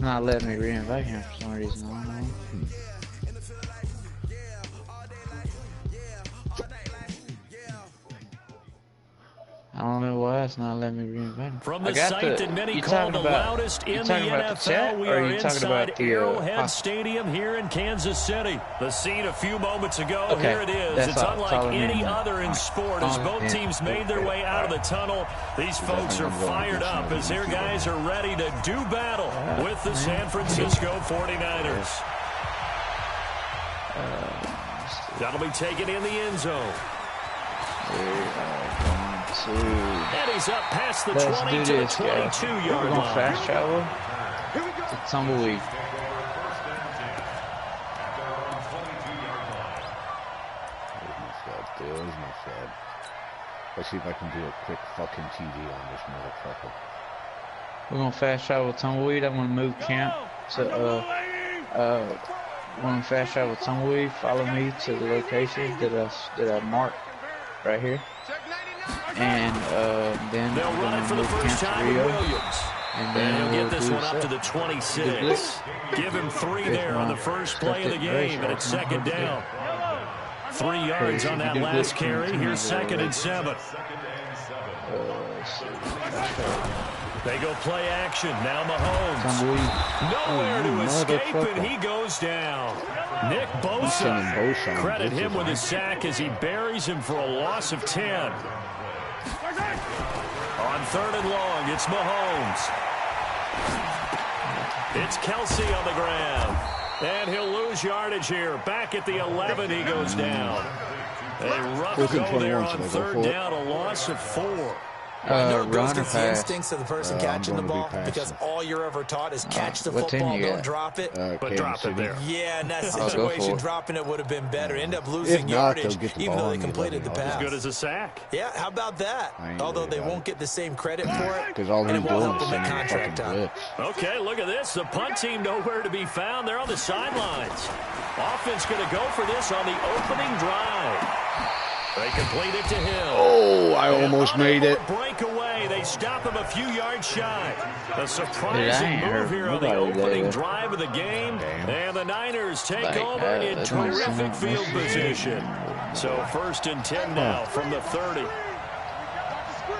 not letting me reinvite him for some reason. I don't know. I don't know why it's not letting me reinvite him. From the site that many call the loudest in the NFL, we are inside Arrowhead Stadium here in Kansas City. The scene a few moments ago, here it is. It's unlike any other in sport as both teams made their way out of the tunnel. These folks are fired up as their guys are ready to do battle with the San Francisco 49ers. That'll be taken in the end zone. And he's up past the 20 to the 22-yard line. Fast travel. It's tumbleweed. Let's see if I can do a quick fucking TD on this motherfucker. We're gonna fast travel tumbleweed. I'm gonna move camp to we're gonna fast travel tumbleweed. Follow me to the location that I marked right here. And then they'll run it for the first time with Williams. And then he'll get this one up to the 26. Give him 3 there on the first play of the game, and it's second down. 3 yards on that last carry. Here's 2nd and 7. They go play action. Now Mahomes. Nowhere to escape, and he goes down. Nick Bosa. Credit him with his sack as he buries him for a loss of 10. On 3rd and long, it's Mahomes. It's Kelsey on the ground. And he'll lose yardage here. Back at the 11, he goes down. A rough go there on 3rd down, a loss of 4. I know it goes against the instincts of the person catching the ball because all you're ever taught is catch the football, don't drop it. But drop it there. Yeah, in that situation, dropping it would have been better. End up losing yardage, even though they completed the pass. As good as a sack. Yeah, how about that? Although they won't get the same credit for it, because all and it they're won't doing help them is make contract time. Okay, look at this. The punt team nowhere to be found. They're on the sidelines. Offense going to go for this on the opening drive. They complete it to Hill. Oh, I almost made it. Breakaway. They stop him a few yards shy. A surprising move here on the opening drive of the game. And the Niners take over in terrific field position. So 1st and 10 now from the 30.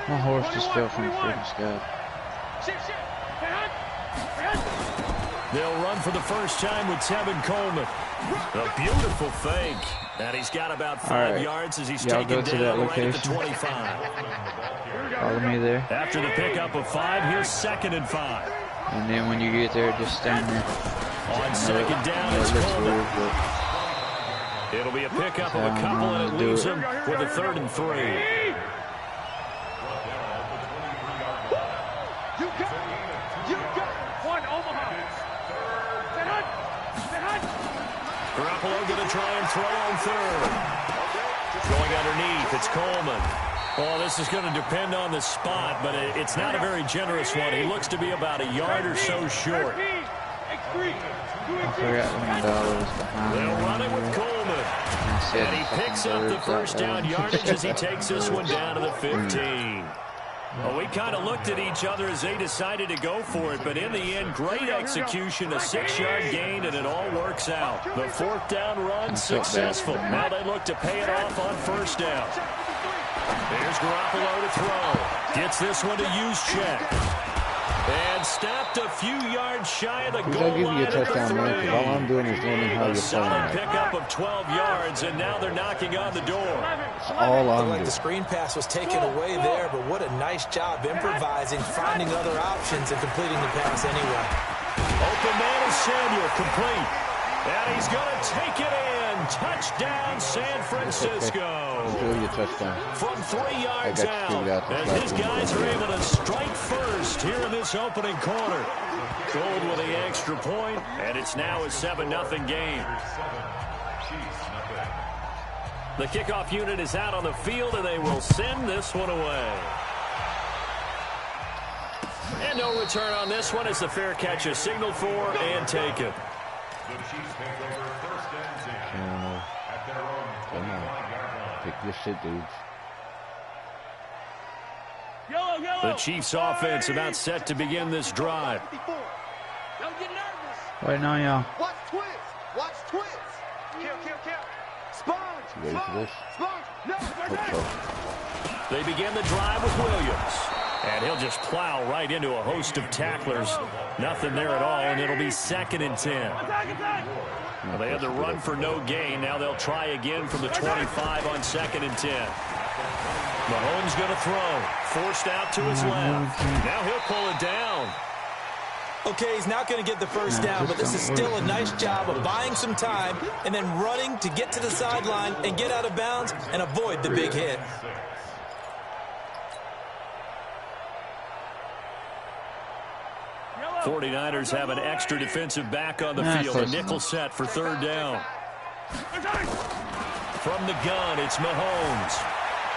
My horse just fell from the freaking sky. They'll run for the first time with Tevin Coleman. A beautiful fake. And he's got about 5 yards as he's taken down right at the 25. Follow me there. After the pickup of 5, here's 2nd and 5. And then when you get there, just stand there. On 2nd down, it's Coleman. It'll be a pickup of a couple, and it leaves him with a 3rd and 3. Garoppolo going to try and throw on 3rd. Going underneath, it's Coleman. Well, this is going to depend on the spot, but it's not a very generous one. He looks to be about a yard or so short. I forgot when my dollar was behind. They'll run it with Coleman. And he picks up the first down yardage as he takes this one down to the 15. Well, we kind of looked at each other as they decided to go for it, but in the end, great execution, a 6-yard gain, and it all works out. The 4th down run successful. Now they look to pay it off on 1st down. There's Garoppolo to throw. Gets this one to Juszczyk. And stopped a few yards shy of the goal line. I'll give you a touchdown, man, because all I'm doing is learning how you're playing. Solid pickup of 12 yards, and now they're knocking on the door. That's all I'm doing. The screen pass was taken away there, but what a nice job improvising, finding other options, and completing the pass anyway. Open man is Samuel, complete. And he's going to take it in. Touchdown, San Francisco. Enjoy your touchdown. From 3 yards out, as his guys are able to strike first here in this opening quarter. Gold with the extra point, and it's now a 7-0 game. The kickoff unit is out on the field, and they will send this one away. And no return on this one as the fair catch is signaled for and taken. Come on. Pick your shit, dudes. The Chiefs offense about set to begin this drive. Waiting on y'all. Watch twist. Watch twist. Kill. Sponge. You ready for this? Sponge. No. Hope so. They begin the drive with Williams. And he'll just plow right into a host of tacklers. Nothing there at all, and it'll be 2nd and 10. Well, they had the run for no gain. Now they'll try again from the 25 on 2nd and 10. Mahomes going to throw. Forced out to his left. Now he'll pull it down. Okay, he's not going to get the first down, but this is still a nice job of buying some time and then running to get to the sideline and get out of bounds and avoid the big hit. The 49ers have an extra defensive back on the field. A nickel set for 3rd down. From the gun, it's Mahomes.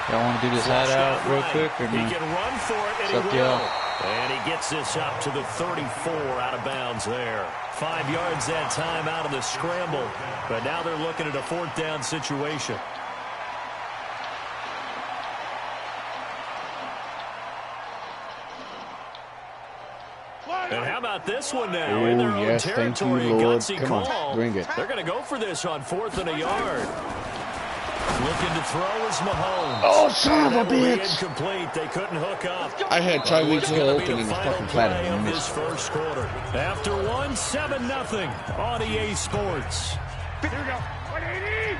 Y'all want to do this hideout real quick or no? He can run for it, and he will. And he gets this up to the 34 out of bounds there. 5 yards that time out of the scramble. But now they're looking at a 4th down situation. And how about this one now? In their own territory, gutsy call. Bring it. They're going to go for this on 4th and a yard. Looking to throw is Mahomes. Oh, son of a bitch! Incomplete. They couldn't hook up. I had Tyreek Hill open in the fucking flat of this first quarter. After 7-0 on EA Sports. Here we go. 180.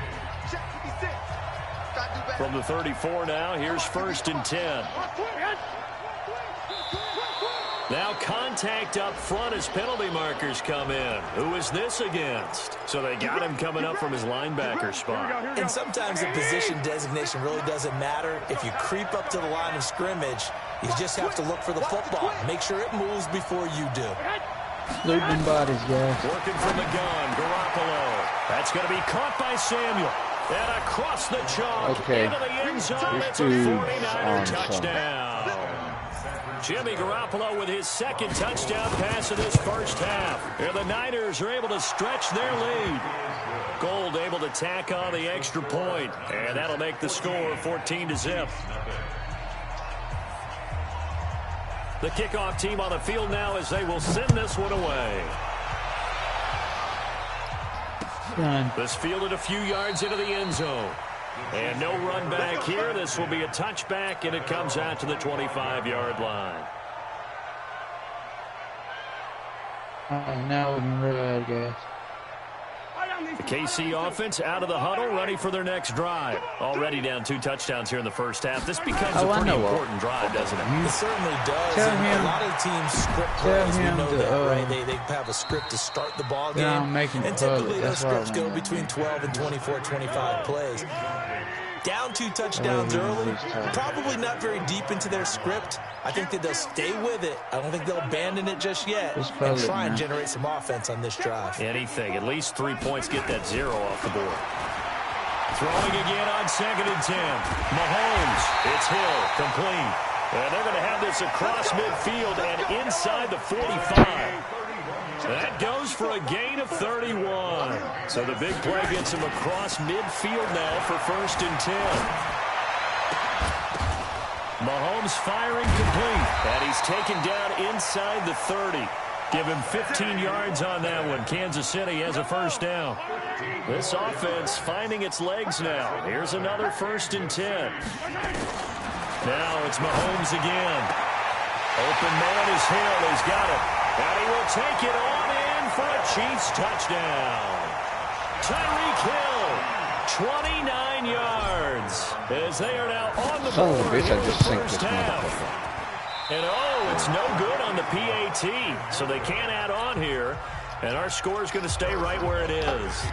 Check 56. From the 34 now, here's 1st and 10. Now contact up front as penalty markers come in. Who is this against? So they got him coming up from his linebacker spot. And sometimes the position designation really doesn't matter. If you creep up to the line of scrimmage, you just have to look for the football. Make sure it moves before you do. Looping bodies, guys. Working from the gun, Garoppolo. That's going to be caught by Samuel. And across the chalk into the end zone. It's a 49er touchdown. Jimmy Garoppolo with his 2nd touchdown pass of this first half. And the Niners are able to stretch their lead. Gold able to tack on the extra point. And that'll make the score 14-0. The kickoff team on the field now as they will send this one away. This fielded a few yards into the end zone. And no run back here. This will be a touchback, and it comes out to the 25-yard line. Now we can ride, guys. The KC offense out of the huddle, ready for their next drive. Already down 2 touchdowns here in the first half. This becomes a pretty important drive, doesn't it? It certainly does. A lot of teams script plays. We know that, right? They have a script to start the ball game. And typically those scripts go between 12 and 24, 25 plays. Down 2 touchdowns early, probably not very deep into their script. I think that they'll stay with it. I don't think they'll abandon it just yet and try and generate some offense on this drive. Anything. At least 3 points, get that 0 off the board. Throwing again on 2nd and 10. Mahomes, it's Hill, complete. And they're going to have this across midfield and inside the 45. That goes for a gain of 31. So the big play gets him across midfield now for 1st and 10. Mahomes firing complete. And he's taken down inside the 30. Give him 15 yards on that one. Kansas City has a 1st down. This offense finding its legs now. Here's another 1st and 10. Now it's Mahomes again. Open man is Hill. He's got it. And he will take it on in for a Chiefs touchdown. Tyreek Hill, 29 yards, as they are now on the board in the first half. And it's no good on the PAT, so they can't add on here. And our score is going to stay right where it is.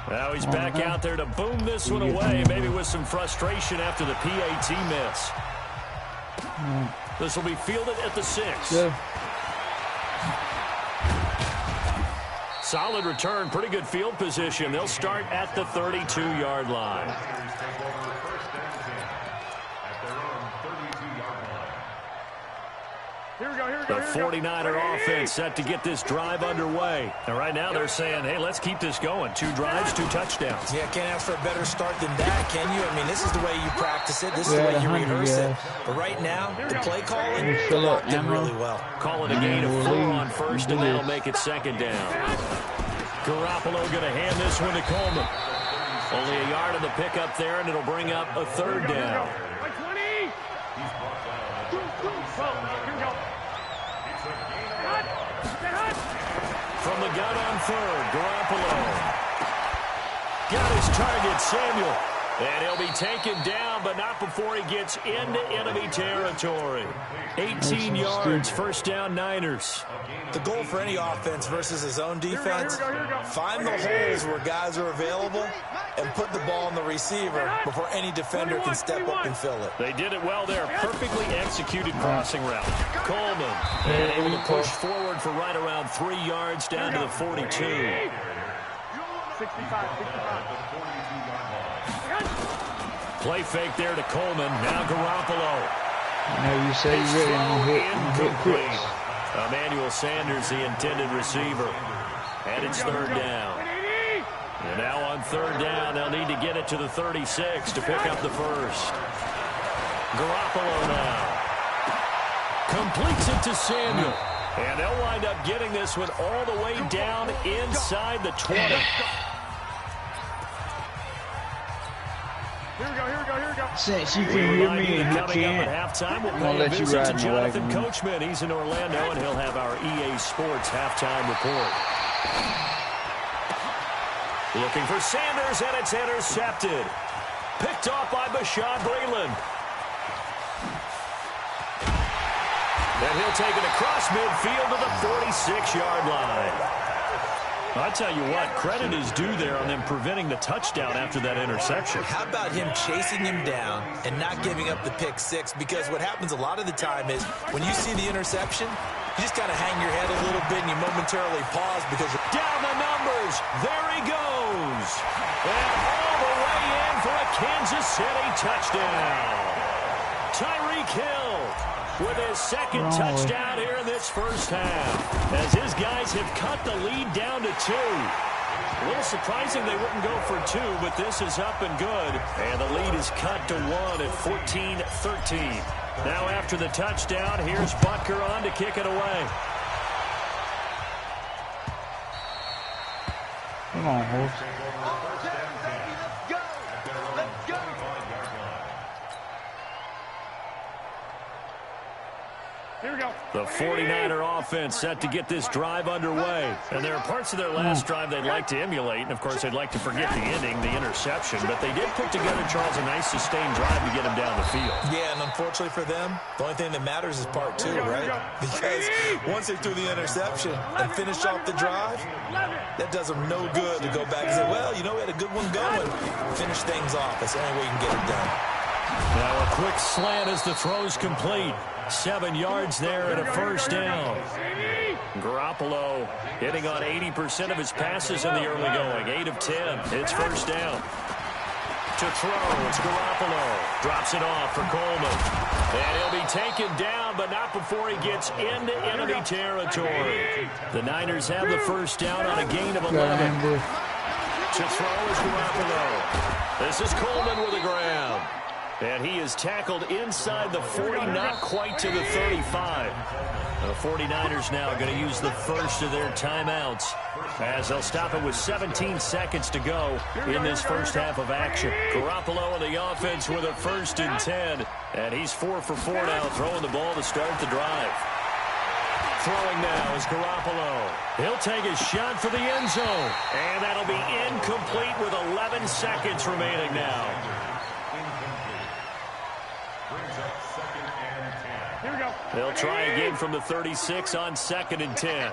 Now he's back out there to boom this one away, maybe with some frustration after the PAT miss. This will be fielded at the 6. Yeah. Solid return, pretty good field position. They'll start at the 32-yard line. Here we go. The 49er offense set to get this drive underway. And right now they're saying, hey, let's keep this going. 2 drives, 2 touchdowns. Yeah, can't ask for a better start than that, can you? I mean, this is the way you practice it. This is the way you rehearse it. But right now, the play calling, locked in really well. Call it a gain of 4 on first, and that'll make it 2nd down. Garoppolo going to hand this one to Coleman. Only a yard of the pickup there, and it'll bring up a 3rd down. From the gun on 3rd, Garoppolo. Got his target, Samuel. And he'll be taken down, but not before he gets into enemy territory. 18 yards, 1st down, Niners. The goal for any offense versus his own defense, find the holes where guys are available and put the ball on the receiver before any defender can step up and fill it. They did it well there. Perfectly executed crossing route. Coleman able to push forward for right around 3 yards down to the 42. 65. Play fake there to Coleman. Now Garoppolo. Now you say you're ready. I'm going to hit quick. Emmanuel Sanders, the intended receiver. And it's 3rd down. And now on 3rd down, they'll need to get it to the 36 to pick up the 1st. Garoppolo now. Completes it to Samuel. And they'll wind up getting this one all the way down inside the 20. Here we go. Since you can hear me and you can't, halftime, we'll I'll let you visit ride to my Jonathan wagon. Coachman. He's in Orlando, and he'll have our EA Sports halftime report. Looking for Sanders, and it's intercepted. Picked off by Bashaud Breeland. And he'll take it across midfield to the 46-yard line. I tell you what, credit is due there on them preventing the touchdown after that interception. How about him chasing him down and not giving up the pick 6? Because what happens a lot of the time is when you see the interception, you just kind of hang your head a little bit and you momentarily pause because you're down the numbers. There he goes. And all the way in for a Kansas City touchdown. Tyreek Hill with his 2nd touchdown here in this 1st half, as his guys have cut the lead down to 2. A little surprising they wouldn't go for 2, but this is up and good. And the lead is cut to 1 at 14-13. Now after the touchdown, here's Butker on to kick it away. Come on, horse. Let's go. Here we go. The 49er offense set to get this drive underway. And there are parts of their last drive they'd like to emulate. And, of course, they'd like to forget the ending, the interception. But they did put together, Charles, a nice sustained drive to get them down the field. Yeah, and unfortunately for them, the only thing that matters is part 2, right? Because once they threw the interception and finished off the drive, that does them no good to go back and say, well, you know, we had a good one going. Finish things off. That's the only way you can get it done. Now a quick slant as the throw's complete. 7 yards there and a 1st down. Garoppolo hitting on 80% of his passes in the early going. 8 of 10. It's 1st down. To throw, it's Garoppolo. Drops it off for Coleman. And he'll be taken down, but not before he gets into enemy territory. The Niners have the 1st down on a gain of 11. To throw is Garoppolo. This is Coleman with the ground. And he is tackled inside the 40, not quite to the 35. The 49ers now going to use the 1st of their timeouts as they'll stop it with 17 seconds to go in this 1st half of action. Garoppolo in the offense with a 1st and 10. And he's 4 for 4 now, throwing the ball to start the drive. Throwing now is Garoppolo. He'll take his shot for the end zone. And that'll be incomplete with 11 seconds remaining now. Here we go. They'll try again from the 36 on 2nd and 10.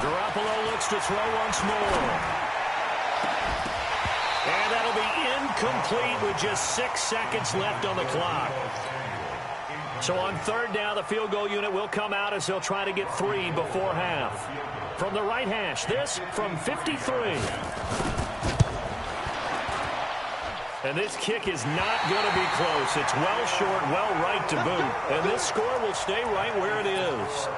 Garoppolo looks to throw once more. And that'll be incomplete with just 6 seconds left on the clock. So on 3rd down, the field goal unit will come out as they'll try to get 3 before half. From the right hash, this from 53. And this kick is not going to be close. It's well short, well right to boot. And this score will stay right where it is.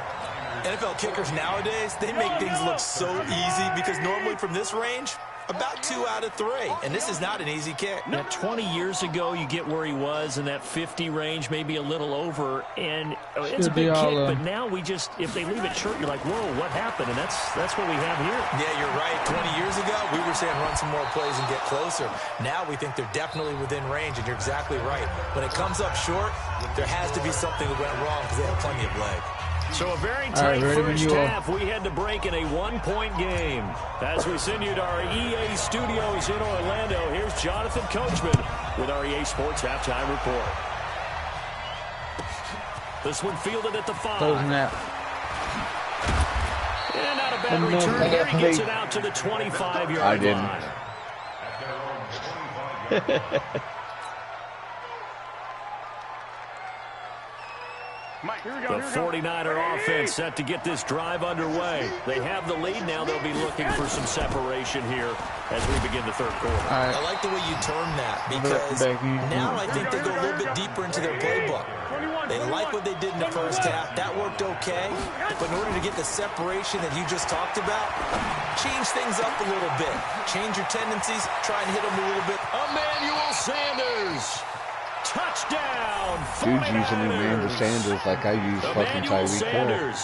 NFL kickers nowadays, they make things look so easy because normally from this range, about 2 out of 3. And this is not an easy kick. Now, 20 years ago, you get where he was in that 50 range, maybe a little over. And it's a big kick, but now we just, if they leave it short, you're like, whoa, what happened? And that's what we have here. Yeah, you're right. 20 years ago, we were saying run some more plays and get closer. Now we think they're definitely within range, and you're exactly right. When it comes up short, there has to be something that went wrong because they have plenty of leg. So a very tight first half. We had to break in a 1-point game. As we send you to our EA studios in Orlando, here's Jonathan Coachman with our EA Sports Halftime Report. This one fielded at the 5. Closing out. And not a bad return here. He gets it out to the 25-yard line. I didn't. The 49er offense set to get this drive underway. They have the lead now. They'll be looking for some separation here as we begin the third quarter. I like the way you term that because now I think they go a little bit deeper into their playbook. They like what they did in the first half. That worked okay. But in order to get the separation that you just talked about, change things up a little bit. Change your tendencies. Try and hit them a little bit. Emmanuel Sanders. Touchdown! Dude's using Emmanuel Sanders like I use fucking Tyreek Hill.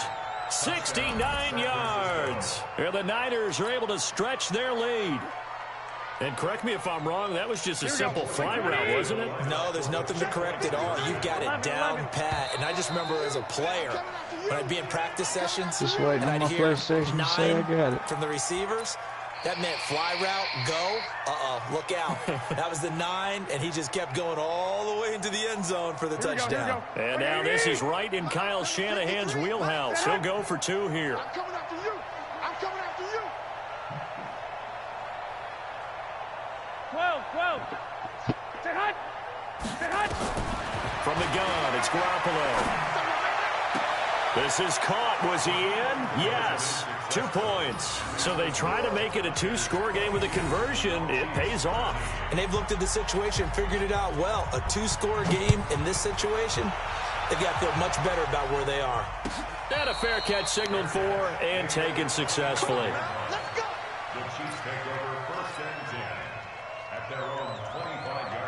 69 yards. And the Niners are able to stretch their lead. And correct me if I'm wrong, that was just a simple fly route, wasn't it? No, there's nothing to correct at all. You've got it down pat. And I just remember as a player, when I'd be in practice sessions, just waiting on my PlayStation to say I got it. From the receivers, that meant fly route, go, look out. That was the 9, and he just kept going all the way into the end zone for the touchdown. And now this is right in Kyle Shanahan's wheelhouse. He'll go for 2 here. I'm coming after you. I'm coming after you. 12. Stay hot. Stay hot. From the gun, it's Garoppolo. This is caught. Was he in? Yes. 2 points. So they try to make it a 2-score game with a conversion. It pays off. And they've looked at the situation, figured it out well. A 2-score game in this situation, they've got to feel much better about where they are. And a fair catch signaled for and taken successfully. Let's go. The Chiefs take over 1st and 10 at their own 25-yard line.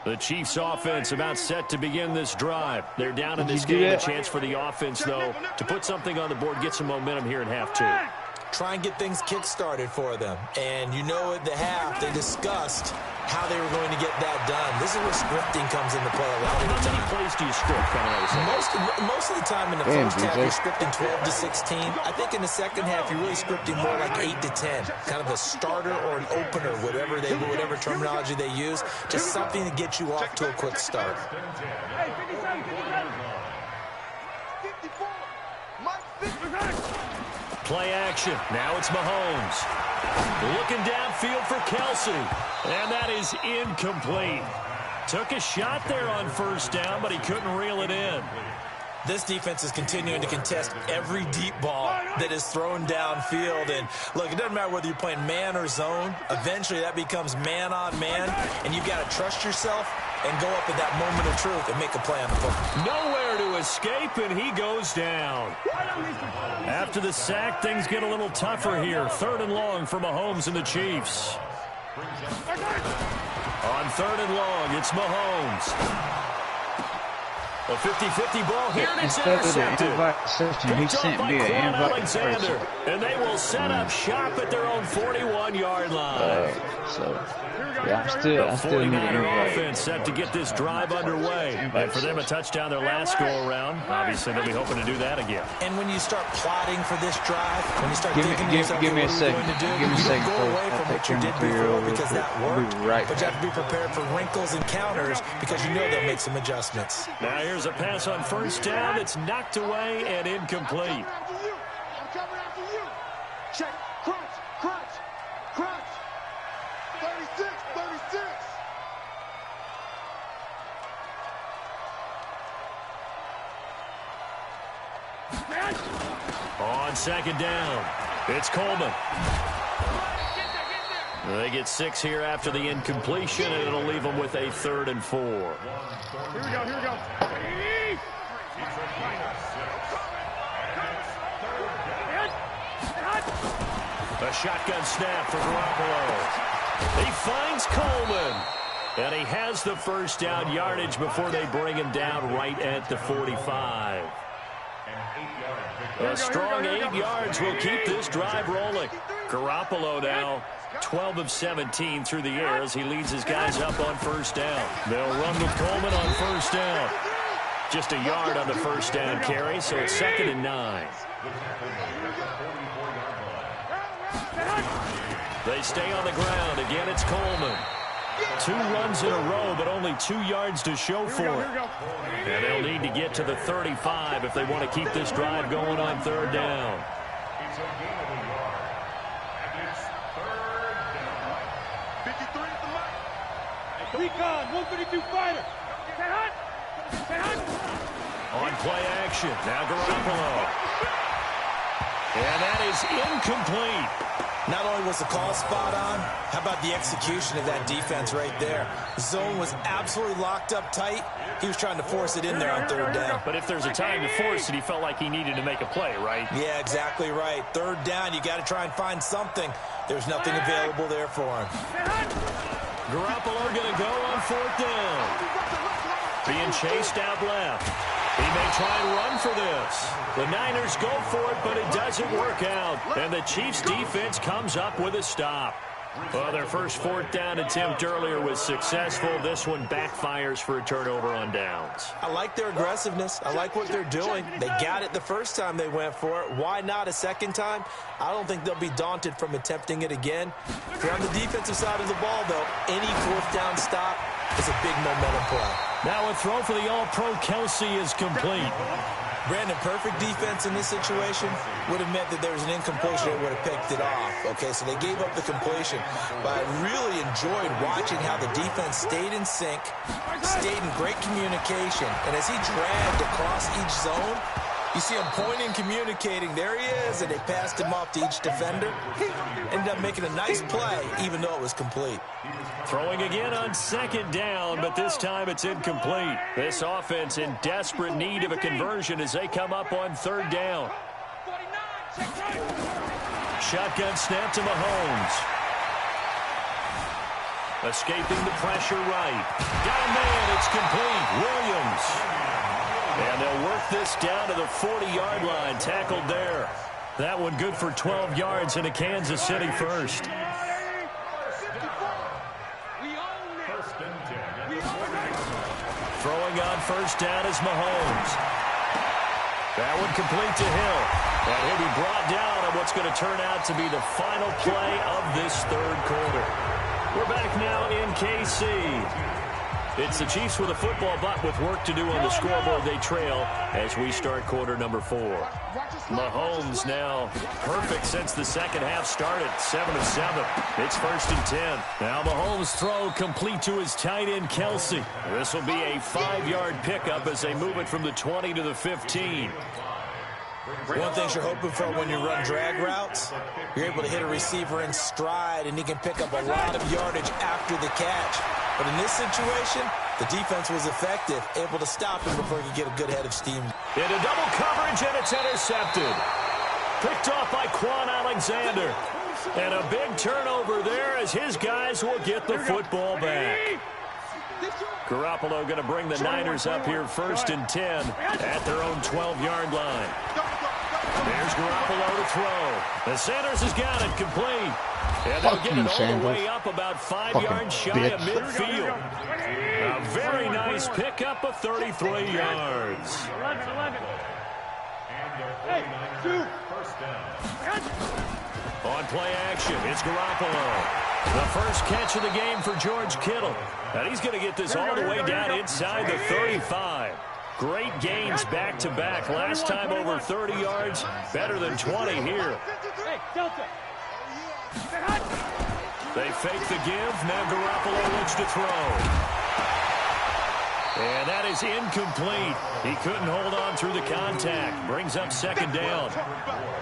The Chiefs offense about set to begin this drive. They're down in this game. A chance for the offense, though, to put something on the board, get some momentum here in half 2. Try and get things kick-started for them. And you know at the half, they discussed how they were going to get that done. This is where scripting comes into play a lot of the time. How many plays do you script? Most of the time in the first half, you're scripting 12 to 16. I think in the second half, you're really scripting more like 8 to 10. Kind of a starter or an opener, whatever terminology they use. Just something to get you off to a quick start. Hey, 57, 54. Mike, 50. Play action. Now it's Mahomes. Looking downfield for Kelsey. And that is incomplete. Took a shot there on first down, but he couldn't reel it in. This defense is continuing to contest every deep ball that is thrown downfield. And, look, it doesn't matter whether you're playing man or zone. Eventually, that becomes man-on-man, and you've got to trust yourself and go up at that moment of truth and make a play on the football. Nowhere to escape, and he goes down. After the sack, things get a little tougher here. 3rd and long for Mahomes and the Chiefs. On 3rd and long, it's Mahomes. A 50-50 ball here, and it's intercepted. He sent me an invite Alexander, and they will set up shop at their own 41-yard line. Yeah, I still need an 49er offense set to get this drive underway. And for them, a touchdown their last go-around. Obviously, they'll be hoping to do that again. And when you start plotting for this drive, when you start thinking give me a second. Give me a second. Go away from what you did before because that worked. Right. But you have to be prepared for wrinkles and counters because you know they'll make some adjustments. Now here's a pass on first down. It's knocked away and incomplete. I'm coming after you. Check. Crunch. 36. On 2nd down, it's Coleman. They get 6 here after the incompletion, and it'll leave them with a 3rd and 4. Here we go. A shotgun snap for Garoppolo. He finds Coleman. And he has the first down yardage before they bring him down right at the 45. A strong 8 yards will keep this drive rolling. Garoppolo now 12 of 17 through the air as he leads his guys up on first down. They'll run with Coleman on first down. Just a yard on the first down carry, so it's 2nd and 9. They stay on the ground. Again, it's Coleman. 2 runs in a row, but only 2 yards to show for it. And they'll need to get to the 35 if they want to keep this drive going on 3rd down. It's a gain of a yard. And it's 3rd down. 53 at the line. Recon, 132 fighter. Stay hot. On play action. Now Garoppolo. And that is incomplete. Not only was the call spot on, how about the execution of that defense right there? The zone was absolutely locked up tight. He was trying to force it in there on 3rd down. But if there's a time to force it, he felt like he needed to make a play, right? Yeah, exactly right. 3rd down, you got to try and find something. There's nothing available there for him. Garoppolo going to go on 4th down. Being chased out left. He may try and run for this. The Niners go for it, but it doesn't work out. And the Chiefs' defense comes up with a stop. Well, their first 4th down attempt earlier was successful. This one backfires for a turnover on downs. I like their aggressiveness. I like what they're doing. They got it the first time they went for it. Why not a second time? I don't think they'll be daunted from attempting it again. If they're on the defensive side of the ball, though, any 4th down stop is a big momentum play. Now a throw for the All-Pro Kelsey is complete. Brandon, perfect defense in this situation would have meant that there was an incompletion that would have picked it off. Okay, so they gave up the completion. But I really enjoyed watching how the defense stayed in sync, stayed in great communication. And as he dragged across each zone, you see him pointing, communicating. There he is, and they passed him off to each defender. Ended up making a nice play, even though it was complete. Throwing again on 2nd down, but this time it's incomplete. This offense in desperate need of a conversion as they come up on 3rd down. Shotgun snap to Mahomes. Escaping the pressure right. Got a man, it's complete. Williams. And they'll work this down to the 40-yard line. Tackled there. That one good for 12 yards in a Kansas City first. Throwing on first down is Mahomes. That one complete to Hill. And he'll be brought down on what's going to turn out to be the final play of this 3rd quarter. We're back now in KC. It's the Chiefs with a football, but with work to do on the scoreboard, they trail as we start quarter number 4. Mahomes now perfect since the second half started, 7 of 7. It's 1st and 10. Now Mahomes' throw complete to his tight end, Kelsey. This will be a 5-yard pickup as they move it from the 20 to the 15. One thing you're hoping for when you run drag routes, you're able to hit a receiver in stride, and he can pick up a lot of yardage after the catch. But in this situation, the defense was effective, able to stop him before he could get a good head of steam. Into double coverage, and it's intercepted. Picked off by Quan Alexander. And a big turnover there as his guys will get the football back. Garoppolo going to bring the Niners up here 1st and 10 at their own 12-yard line. There's Garoppolo to throw. The Sanders has got it complete. And they'll get it all the way up about 5 yards shy of midfield. A very nice pickup of 33 yards. On play action, it's Garoppolo. The first catch of the game for George Kittle. And he's going to get this all the way down inside the 35. Great gains back-to-back. Last time over 30 yards, better than 20 here. They fake the give. Now Garoppolo looks to throw. And that is incomplete. He couldn't hold on through the contact. Brings up second down.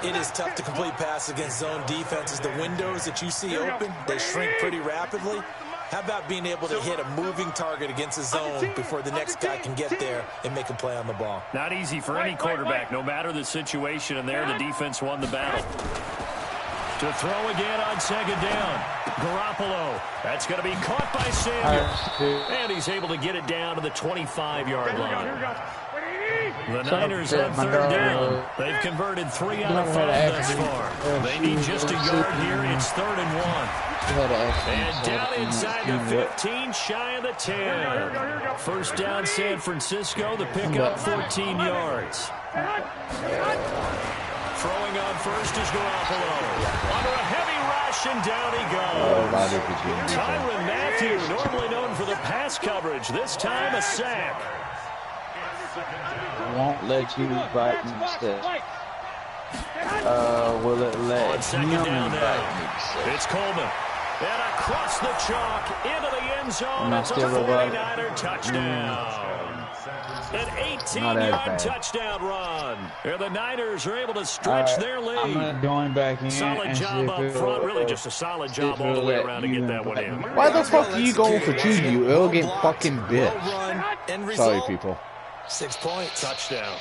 It is tough to complete passes against zone defenses. The windows that you see open, they shrink pretty rapidly. How about being able to hit a moving target against the zone before the next guy can get there and make a play on the ball? Not easy for any quarterback, no matter the situation. And there, the defense won the battle. To throw again on second down. Garoppolo. That's going to be caught by Samuel. And he's able to get it down to the 25-yard line. The Niners on third down. They've converted 3 out of 5 thus far. They need just a yard here. It's 3rd and 1. And down inside the 15, shy of the 10. First down, San Francisco. The pickup, 14 yards. Throwing on first is Garoppolo. Under a heavy rush, and down he goes. Tyrann Mathieu, normally known for the pass coverage. This time a sack. Won't let you bite instead. Will it let him bite me? It's Coleman. And across the chalk into the end zone. It's a 49er touchdown. An 18-yard touchdown run. And the Niners are able to stretch their lead. I'm going back in. Solid job up front. Really just a solid job all the way around to get that one in. Why the fuck are you going for 2, you arrogant fucking bitch? Sorry, people. 6 points. Touchdown.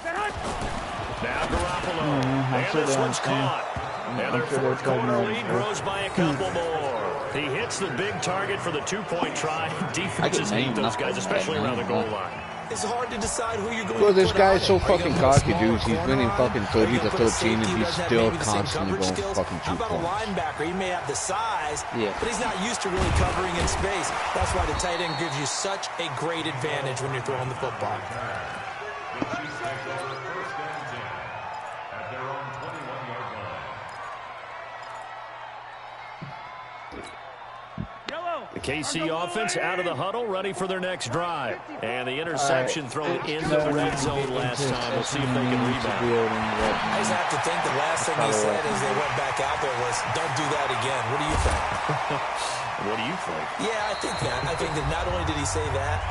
Now Garoppolo. And this one's caught. And their fourth-quarter lead grows by a couple more. He hits the big target for the 2-point try. Defenses hate those guys, especially around the goal line. It's hard to decide who you're going to Well, this guy's so fucking cocky, dude. He's winning fucking 30-13, and he's still constantly going for fucking 2 points. How about a linebacker? He may have the size, but he's not used to really covering in space. That's why the tight end gives you such a great advantage when you're throwing the football. The KC offense out of the huddle, ready for their next drive. And the interception thrown into the red zone last time. We'll see if they can rebound. I just have to think the last thing he said as they went back out there was, don't do that again. What do you think? What do you think? Yeah, I think that. I think that not only did he say that,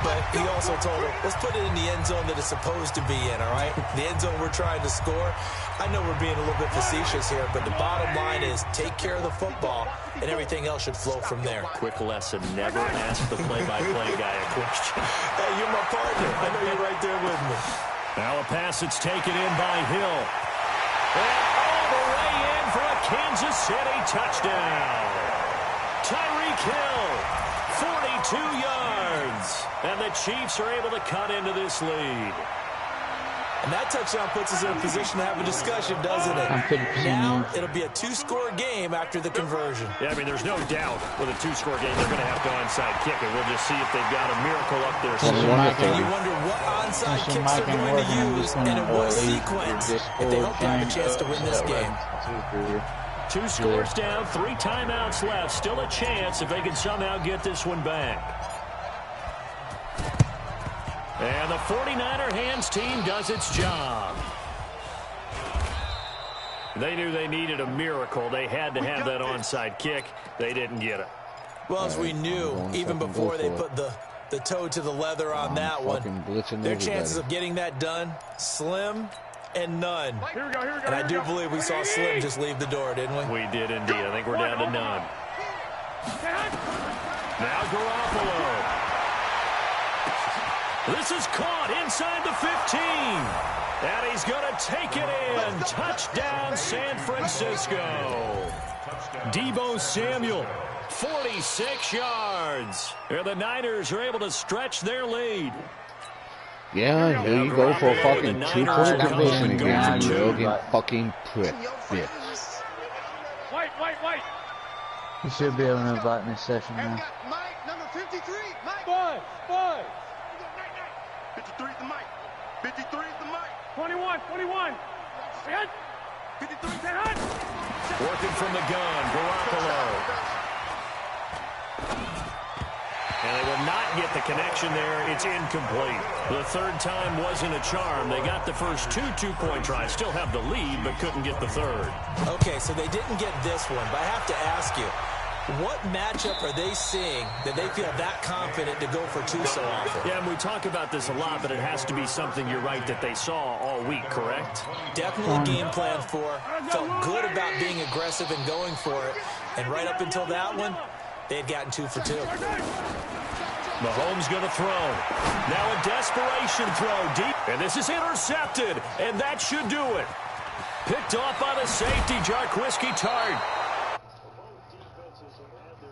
but he also told him, let's put it in the end zone that it's supposed to be in, all right? The end zone we're trying to score. I know we're being a little bit facetious here, but the bottom line is take care of the football, and everything else should flow from there. Quick lesson, never ask the play-by-play guy a question. Hey, you're my partner. I know you're right there with me. Now a pass that's taken in by Hill. And all the way in for a Kansas City touchdown. Tyreek Hill, 42 yards. And the Chiefs are able to cut into this lead. And that touchdown puts us in a position to have a discussion, doesn't it? Now it'll be a 2-score game after the conversion. Yeah, I mean, there's no doubt with a 2-score game they're going to have to onside kick it. We'll just see if they've got a miracle up there. And you wonder what onside kicks they're going to use and in what sequence if they hope to have a chance to win this game. 2 scores down, 3 timeouts left. Still a chance if they can somehow get this one back. And the 49er hands team does its job. They knew they needed a miracle. They had to have that onside kick. They didn't get it. Well, as we knew, even before they put the toe to the leather on that one, their chances of getting that done, slim and none. And I do believe we saw Slim just leave the door, didn't we? We did indeed. I think we're down to none. Now Garoppolo. This is caught inside the 15. And he's going to take it in. Touchdown, San Francisco. Deebo Samuel, 46 yards. And the Niners are able to stretch their lead. Yeah, here you go for a fucking 2-point conversion again, you arrogant fucking prick, bitch. White. You should be able to invite me a session now. Mike, number 53. Mike. 5. 53 is the mic. 53 is the mic. 21. 53 is the hunt. Working from the gun, Garoppolo. And they will not get the connection there. It's incomplete. The third time wasn't a charm. They got the first 2 2-point tries. Still have the lead, but couldn't get the third. Okay, so they didn't get this one, but I have to ask you, What matchup are they seeing that they feel that confident to go for two so often? Yeah, and we talk about this a lot, but it has to be something, you're right, that they saw all week, correct? Definitely game plan for. Felt good about being aggressive and going for it. And right up until that one, they had gotten 2 for 2. Mahomes going to throw. Now a desperation throw deep. And this is intercepted. And that should do it. Picked off by the safety, jock5849's.